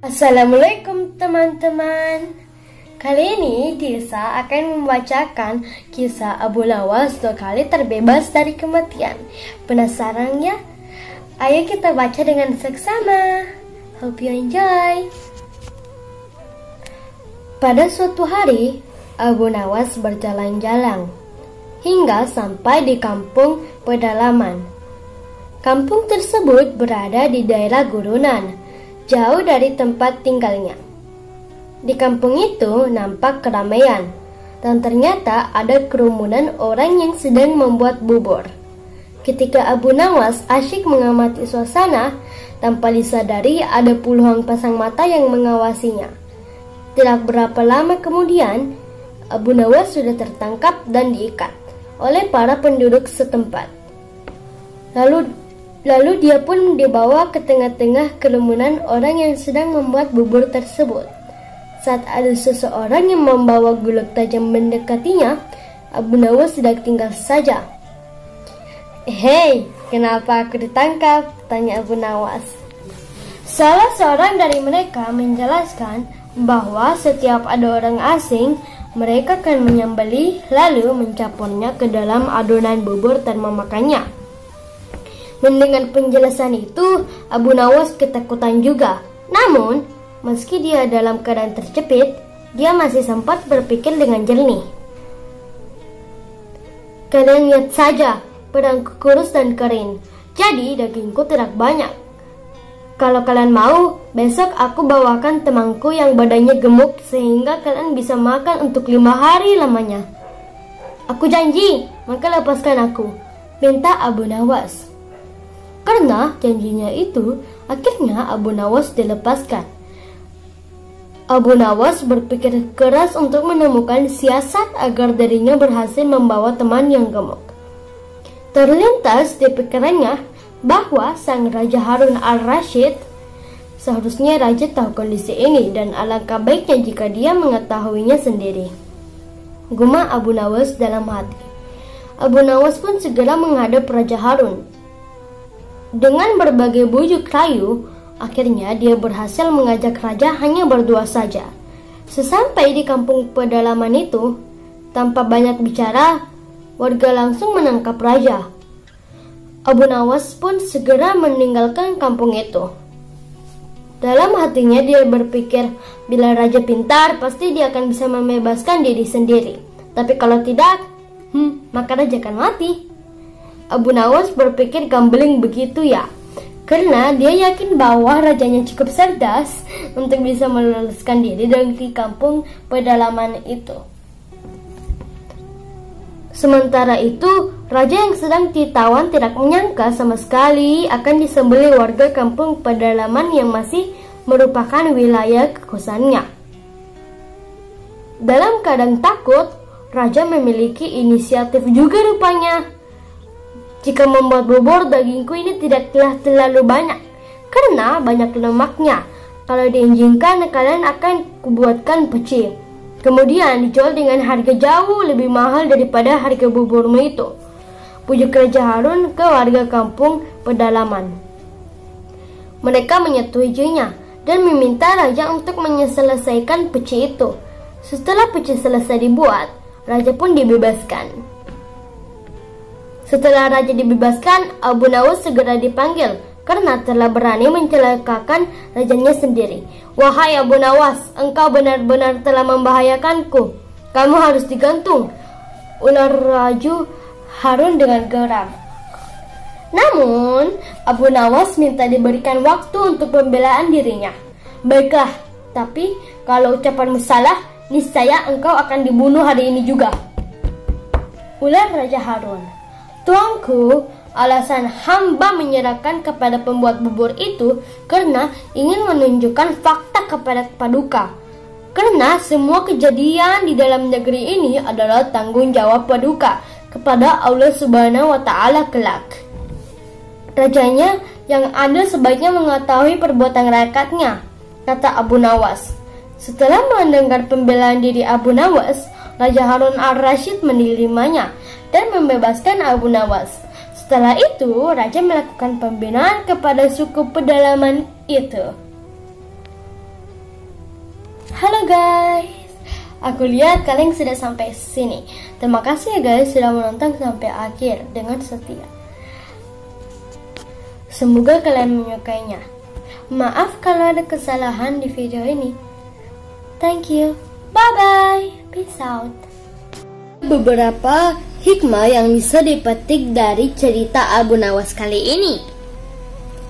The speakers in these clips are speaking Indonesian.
Assalamualaikum teman-teman. Kali ini Disa akan membacakan kisah Abu Nawas 2 kali terbebas dari kematian. Penasaran ya? Ayo kita baca dengan seksama. Hope you enjoy. Pada suatu hari, Abu Nawas berjalan-jalan hingga sampai di kampung pedalaman. Kampung tersebut berada di daerah gurunan, jauh dari tempat tinggalnya. Di kampung itu nampak keramaian, dan ternyata ada kerumunan orang yang sedang membuat bubur. Ketika Abu Nawas asyik mengamati suasana, tanpa disadari ada puluhan pasang mata yang mengawasinya. Tidak berapa lama kemudian, Abu Nawas sudah tertangkap dan diikat oleh para penduduk setempat. Lalu dia pun dibawa ke tengah-tengah kerumunan orang yang sedang membuat bubur tersebut. Saat ada seseorang yang membawa golok tajam mendekatinya, Abu Nawas tidak tinggal saja. "Hei, kenapa aku ditangkap?" tanya Abu Nawas. Salah seorang dari mereka menjelaskan bahwa setiap ada orang asing, mereka akan menyembelih lalu mencampurnya ke dalam adonan bubur dan memakannya. Mendengar penjelasan itu, Abu Nawas ketakutan juga. Namun, meski dia dalam keadaan terjepit, dia masih sempat berpikir dengan jernih. "Kalian lihat saja, pedangku kurus dan kering, jadi dagingku tidak banyak. Kalau kalian mau, besok aku bawakan temanku yang badannya gemuk sehingga kalian bisa makan untuk 5 hari lamanya." "Aku janji, maka lepaskan aku," minta Abu Nawas. Karena janjinya itu, akhirnya Abu Nawas dilepaskan. Abu Nawas berpikir keras untuk menemukan siasat agar dirinya berhasil membawa teman yang gemuk. Terlintas di pikirannya bahwa sang Raja Harun al-Rashid seharusnya raja tahu kondisi ini dan alangkah baiknya jika dia mengetahuinya sendiri, gumam Abu Nawas dalam hati. Abu Nawas pun segera menghadap Raja Harun. Dengan berbagai bujuk rayu, akhirnya dia berhasil mengajak raja hanya berdua saja. Sesampai di kampung pedalaman itu, tanpa banyak bicara, warga langsung menangkap raja. Abu Nawas pun segera meninggalkan kampung itu. Dalam hatinya dia berpikir, bila raja pintar, pasti dia akan bisa membebaskan diri sendiri. Tapi kalau tidak, maka raja akan mati. Abu Nawas berpikir gambling begitu ya, karena dia yakin bahwa rajanya cukup cerdas untuk bisa meloloskan diri dari kampung pedalaman itu. Sementara itu, raja yang sedang ditawan tidak menyangka sama sekali akan disembelih warga kampung pedalaman yang masih merupakan wilayah kekuasaannya. Dalam keadaan takut, raja memiliki inisiatif juga rupanya. "Jika membuat bubur, dagingku ini tidaklah terlalu banyak, karena banyak lemaknya. Kalau diizinkan, kalian akan kubuatkan peci. Kemudian dijual dengan harga jauh lebih mahal daripada harga buburmu itu," pujuk Raja Harun ke warga kampung pedalaman. Mereka menyetujuinya dan meminta raja untuk menyelesaikan peci itu. Setelah peci selesai dibuat, raja pun dibebaskan. Setelah raja dibebaskan, Abu Nawas segera dipanggil karena telah berani mencelakakan rajanya sendiri. "Wahai Abu Nawas, engkau benar-benar telah membahayakanku. Kamu harus digantung," ular Raja Harun dengan geram. Namun, Abu Nawas minta diberikan waktu untuk pembelaan dirinya. "Baiklah, tapi kalau ucapanmu salah, niscaya engkau akan dibunuh hari ini juga," ular Raja Harun. "Tuanku, alasan hamba menyerahkan kepada pembuat bubur itu karena ingin menunjukkan fakta kepada Paduka. Karena semua kejadian di dalam negeri ini adalah tanggung jawab Paduka kepada Allah Subhanahu wa Ta'ala kelak. Rajanya yang adil sebaiknya mengetahui perbuatan rakyatnya," kata Abu Nawas. Setelah mendengar pembelaan diri Abu Nawas, Raja Harun al-Rashid menerimanya dan membebaskan Abu Nawas. Setelah itu, raja melakukan pembinaan kepada suku pedalaman itu. Halo guys, aku lihat kalian sudah sampai sini. Terima kasih ya guys sudah menonton sampai akhir dengan setia. Semoga kalian menyukainya. Maaf kalau ada kesalahan di video ini. Thank you. Bye bye. Peace out. Beberapa hikmah yang bisa dipetik dari cerita Abu Nawas kali ini.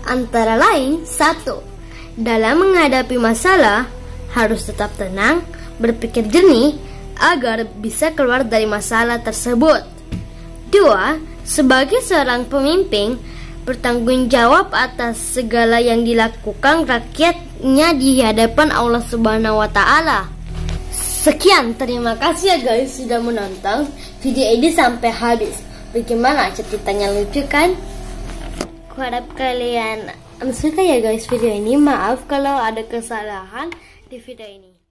Antara lain, 1. Dalam menghadapi masalah, harus tetap tenang, berpikir jernih, agar bisa keluar dari masalah tersebut. 2. Sebagai seorang pemimpin, bertanggung jawab atas segala yang dilakukan rakyatnya di hadapan Allah Subhanahu wa Ta'ala. Sekian, terima kasih ya guys sudah menonton video ini sampai habis. Bagaimana ceritanya, lucu kan? Kuharap kalian suka ya guys video ini. Maaf kalau ada kesalahan di video ini.